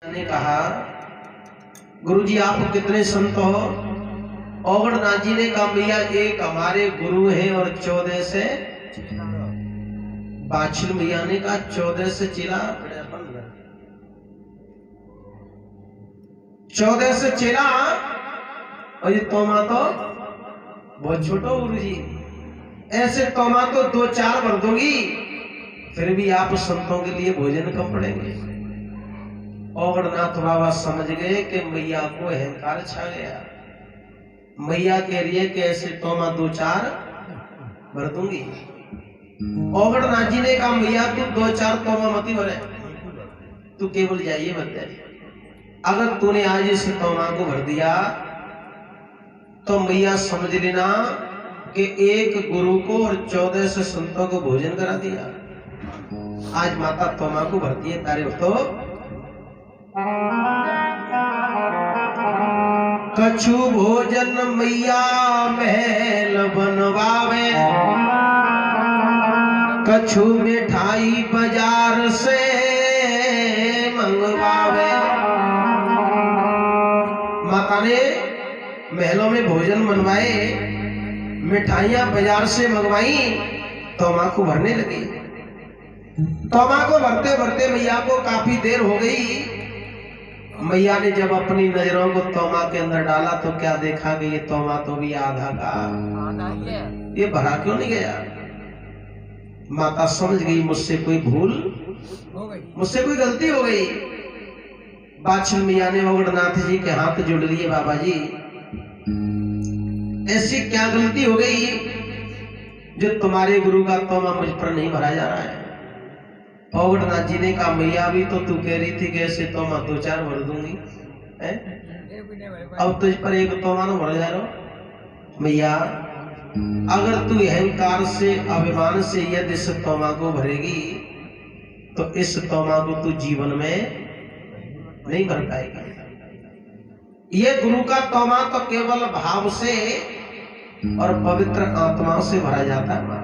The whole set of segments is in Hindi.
ने कहा, गुरुजी आप कितने संत हो? औगड़नाथ जी ने कहा, भैया एक हमारे गुरु हैं और 14 से बाछिल भैया ने कहा 14 से चेला 14 से चेला और ये तोमा तो बहुत छोटो गुरुजी, ऐसे तोमा तो 2-4 भर दूंगी, फिर भी आप संतों के लिए भोजन कम पड़ेंगे। औगड़नाथ बाबा समझ गए कि मैया को अहंकार छा गया। मैया कह रही है कि ऐसे तोमा 2-4 भर दूंगी। औगड़नाथ जी ने कहा, मैया तू 2-4 तोमा मत ही भरे, तू केवल जाइए बता, अगर तूने आज इस तोमा को भर दिया तो मैया समझ लेना कि एक गुरु को और 14 से संतों को भोजन करा दिया। आज माता तोमा को भरती है तारे तो कछु भोजन मैया महल बनवावे, कछु मिठाई बाजार से मंगवावे। माता ने महलों में भोजन बनवाए, मिठाइयां बाजार से मंगवाई, तोमा को भरने लगी। तोमा को भरते भरते मैया को काफी देर हो गई। मैया ने जब अपनी नजरों को तोमा के अंदर डाला तो क्या देखा कि ये तोमा तो भी आधा का, ये भरा क्यों नहीं गया? माता समझ गई मुझसे कोई भूल हो गई, मुझसे कोई गलती हो गई। बाछिल मैया ने औगड़नाथ जी के हाथ जोड़ लिए, बाबा जी ऐसी क्या गलती हो गई जो तुम्हारे गुरु का तोमा मुझ पर नहीं भरा जा रहा है? औगड़नाथ जी ने कहा, मैया भी तो तू कह रही थी कि ऐसे तोमा 2-4 भर दूंगी, अब तुझ पर एक तोमा ना भर जा रहा। मैया अगर तू अहंकार से अभिमान से यदि इस तोमा को भरेगी तो इस तोमा को तू जीवन में नहीं भर पाएगी। ये गुरु का तोमा तो केवल भाव से और पवित्र आत्मा से भरा जाता है।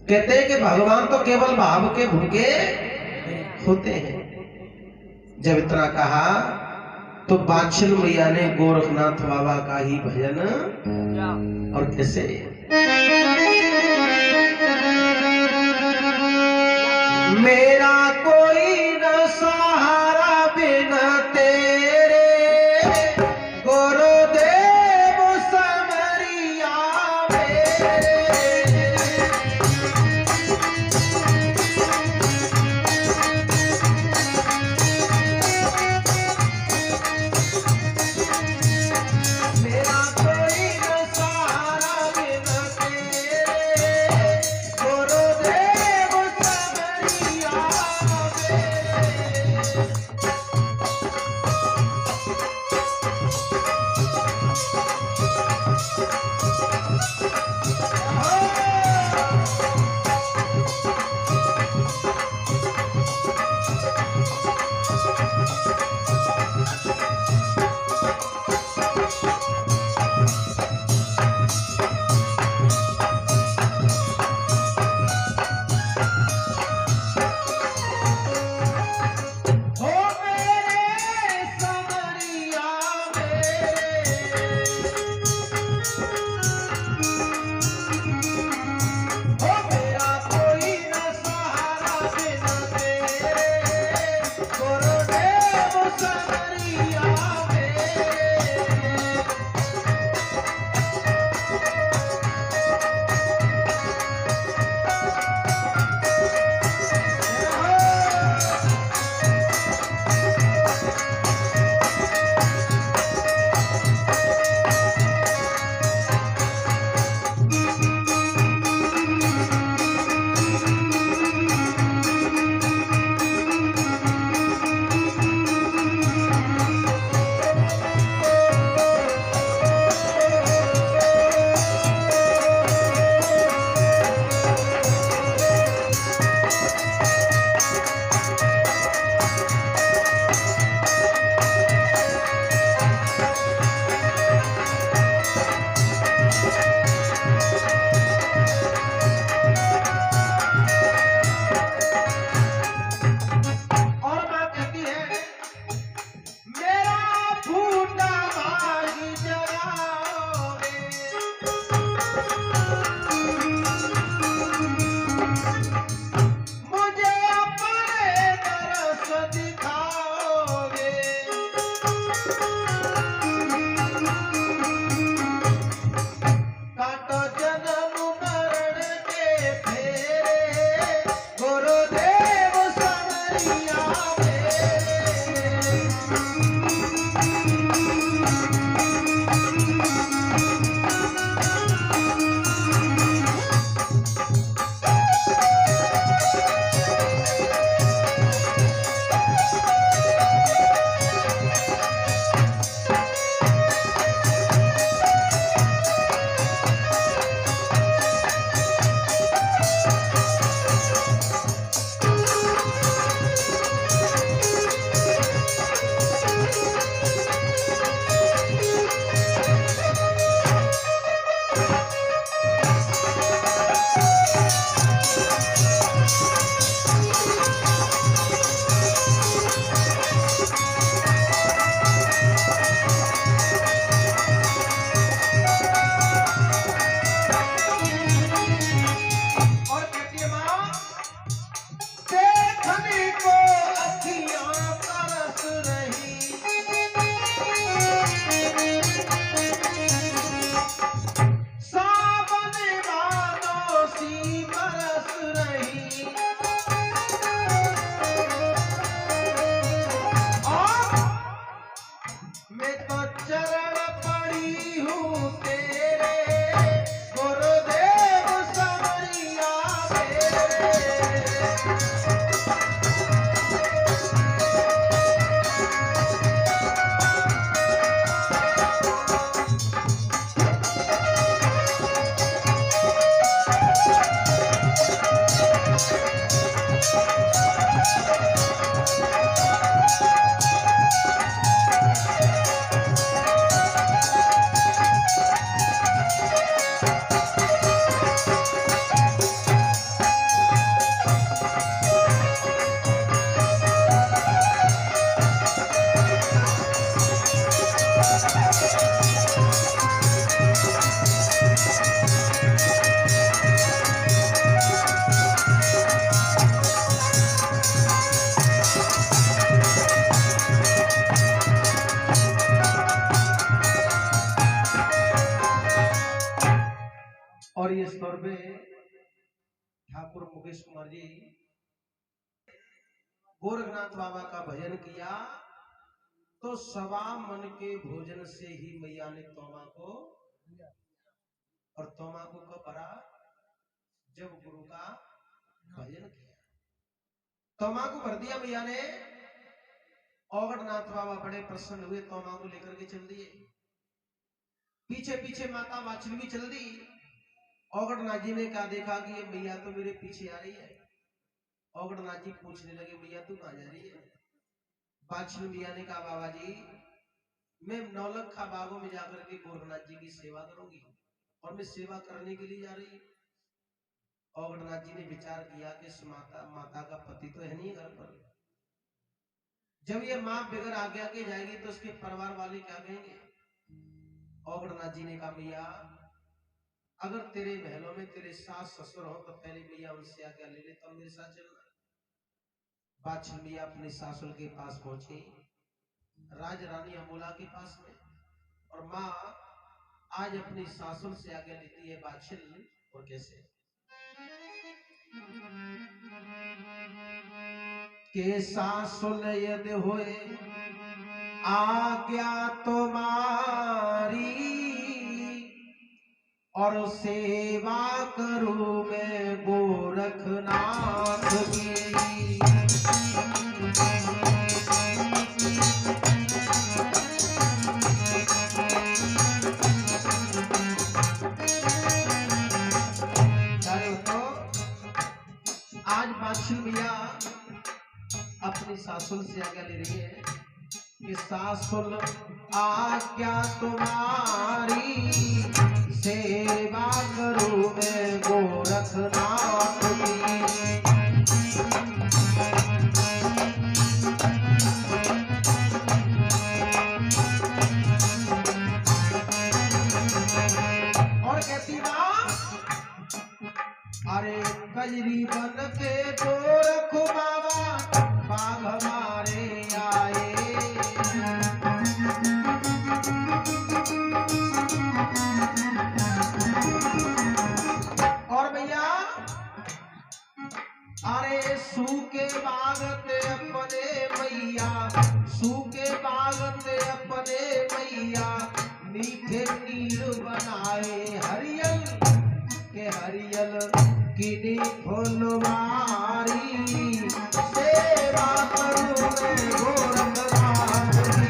कहते हैं कि भगवान तो केवल भाव के भूखे होते हैं। जब इतना कहा तो बाछिल मैया ने गोरखनाथ बाबा का ही भजन और कैसे मेरा कोई न सहारा बिना तेरे गुरुदेव समरिया मेरे। मेरा कोई न सहारा बिना तेरे गुरुदेव समरिया मेरे। में ठाकुर मुकेश कुमार जी गोरखनाथ बाबा का भजन किया तो सवा मन के भोजन से ही मैया ने तोमा को, और तोमा को कब भरा? जब गुरु का भजन किया तोमा को भर दिया मैया ने। औगटनाथ बाबा बड़े प्रसन्न हुए, तोमा को लेकर के चल दिए। पीछे पीछे माता वाछल भी चल दी। औगटनाथ जी ने कहा देखा कि ये मैया तो मेरे पीछे आ रही है। औगटनाथ जी पूछने लगे मैया तू कहां जा रही है? वाछल मैया ने कहा बाबा जी मैं नौलखा बागों में जाकर के गोरखनाथ जी की सेवा करूंगी, और मैं सेवा करने के लिए जा रही हूँ। औगटनाथ जी ने विचार किया कि इस माता का पति तो है नहीं घर पर, जब ये मां बगैर आज्ञा के जाएगी तो उसके परिवार वाले क्या कहेंगे? औगटनाथ जी ने कहा मैया अगर तेरे महलों में तेरे सास ससुर हो तो पहले मैया उनसे आज्ञा ले ले तब मेरे साथ चलना। वाछल मैया अपनी सासुल के पास पहुंची, राज रानी अमूला के पास में, और माँ आज अपनी सासुल से आज्ञा लेती है। वाछल और कैसे के सासुल यदि होए आज्ञा तुम्हारी, और सेवा करूं मैं गोरखनाथ की। आज वाछल मैया अपनी सासुल से आज्ञा ले रही है कि सासुल आज्ञा तुम्हारी, सेवा करूं मैं गोरखनाथ की। और कहती मां अरे कजरी बन के गोरख बाबा बाग हमारे आए, और भैया अरे सूखे बागते अपने मैया, सूखे बागते अपने मैया, मीठे नीर बनाए हरियल के हरियल किनी फुलवारी, सेवा करूं मैं गोरखनाथ की।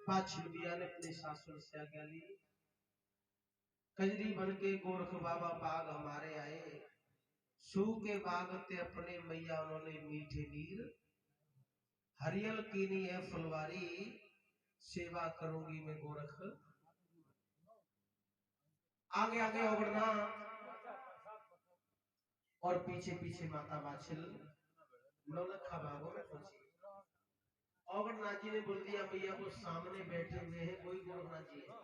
वाछल मैया ने अपनी सासुर से आज्ञा ली, कजरी बन के गोरख बाबा बाग हमारे आए, सूखे बागते अपने मैया उन्होंने मीठे नीर, हरियल कीनी है फुलवारी, सेवा करूंगी मैं गोरख। आगे आगे औगड़ना और पीछे पीछे माता वाछल नौलखा बागों में पहुंची। औगड़नाथ जी ने बोल दिया भैया वो सामने बैठे हुए हैं कोई गोरखनाथ जी है।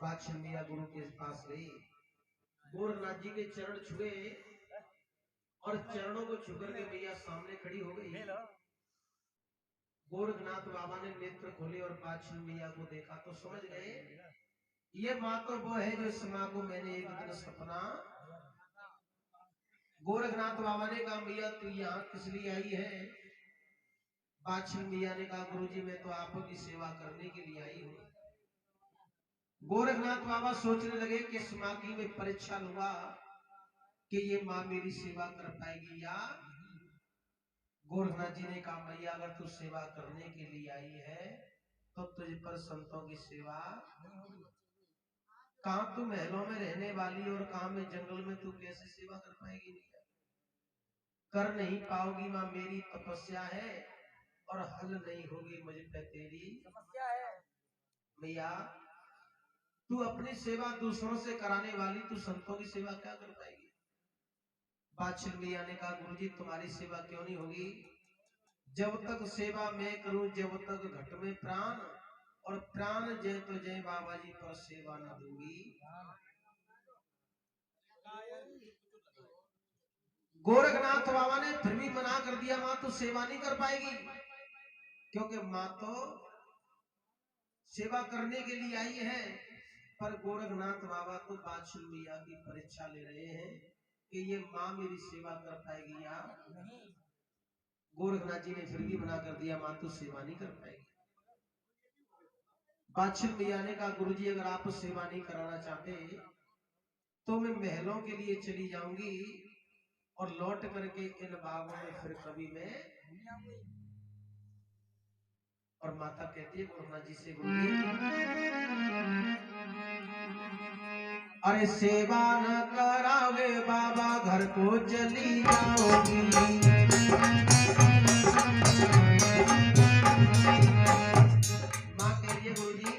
वाछल मैया गुरु के पास गई, गोरखनाथ जी के चरण छुए और चरणों को छुकर के मैया सामने खड़ी हो गई। गोरखनाथ बाबा ने नेत्र खोले और वाछल मैया को देखा तो समझ गए ये माँ तो वो है जो इस माँ को मैंने एक दिन सपना। गोरखनाथ बाबा ने कहा मैया तू यहाँ किस लिए आई है? वाछल मैया ने कहा गुरुजी मैं तो आपकी सेवा करने के लिए आई हूँ। गोरखनाथ बाबा सोचने लगे कि इस माँ की मैं परीक्षा लूंगा, कि ये माँ मेरी सेवा कर पाएगी या। गोरखनाथ जी ने कहा मैया अगर तू सेवा करने के लिए आई है तो तुझ पर संतों की सेवा, कहां तू महलों में रहने वाली और कहां में जंगल में, तू कैसे सेवा कर पाएगी मैया, कर नहीं पाओगी माँ, मेरी तपस्या है और हल नहीं होगी मुझ पे तेरी समस्या है। मैया तू अपनी सेवा दूसरों से कराने वाली, तू संतों की सेवा क्या कर पाएगी। बादशाह मैया ने कहा गुरुजी तुम्हारी सेवा क्यों नहीं होगी, जब तक सेवा मैं करूं जब तक घट में प्राण, और प्राण जय तो जय बाबा जी पर सेवा न दूंगी। गोरखनाथ बाबा ने फिर भी मना कर दिया मां तू सेवा नहीं कर पाएगी, क्योंकि मां तो सेवा करने के लिए आई है। पर गोरखनाथ बाबा तो बादशाह मैया की परीक्षा ले रहे हैं कि ये मां मेरी सेवा कर पाएगी या नहीं। गोरखनाथ जी ने फिर भी मना कर दिया मां तू सेवा नहीं कर पाएगी। बादशाह मैया ने कहा गुरुजी अगर आप सेवा नहीं कराना चाहते तो मैं महलों के लिए चली जाऊंगी और लौट करके इन बागों में फिर कभी मैं। और माता कहती है गोरखनाथ जी से गुरुजी अरे सेवा न करावे बाबा घर को चली जाओगी। माँ कह रही है गुरुजी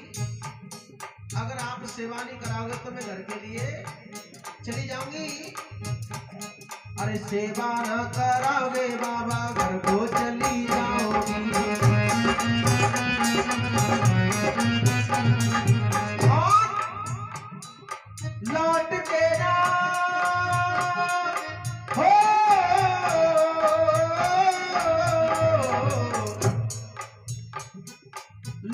अगर आप सेवा नहीं कराओगे तो मैं घर के लिए चली जाऊंगी। अरे सेवा न करावे बाबा घर को चली जाओगी। लौट के ना हो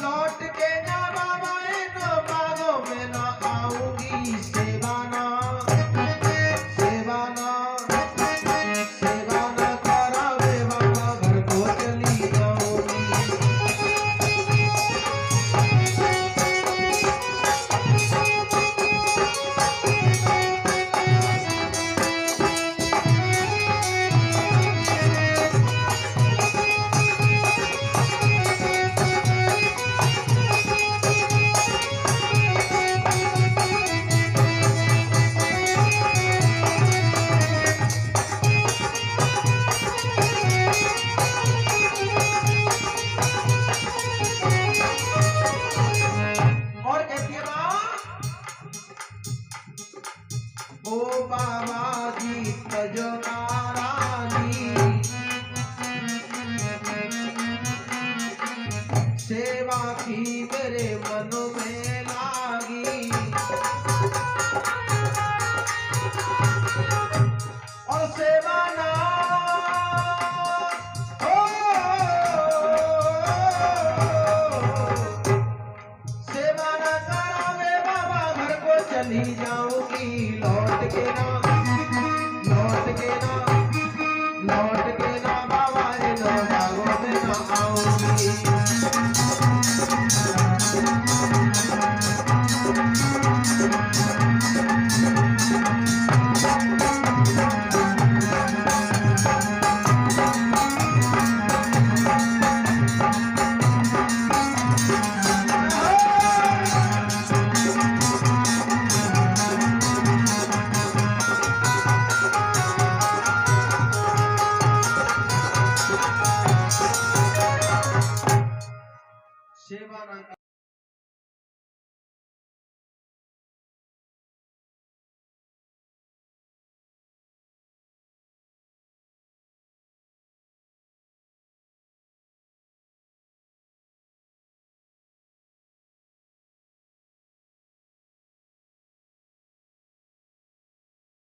लौट के ना बाबा इन बागों में ना आऊंगी। सेवा ना करावे बाबा घर को चली जाऊंगी। ओ बाबा जी तजो नारानी सेवा की मेरे मन में लागी। और सेवा ना हो सेवा ना करावे बाबा घर को चली जाऊंगी। लौट के ना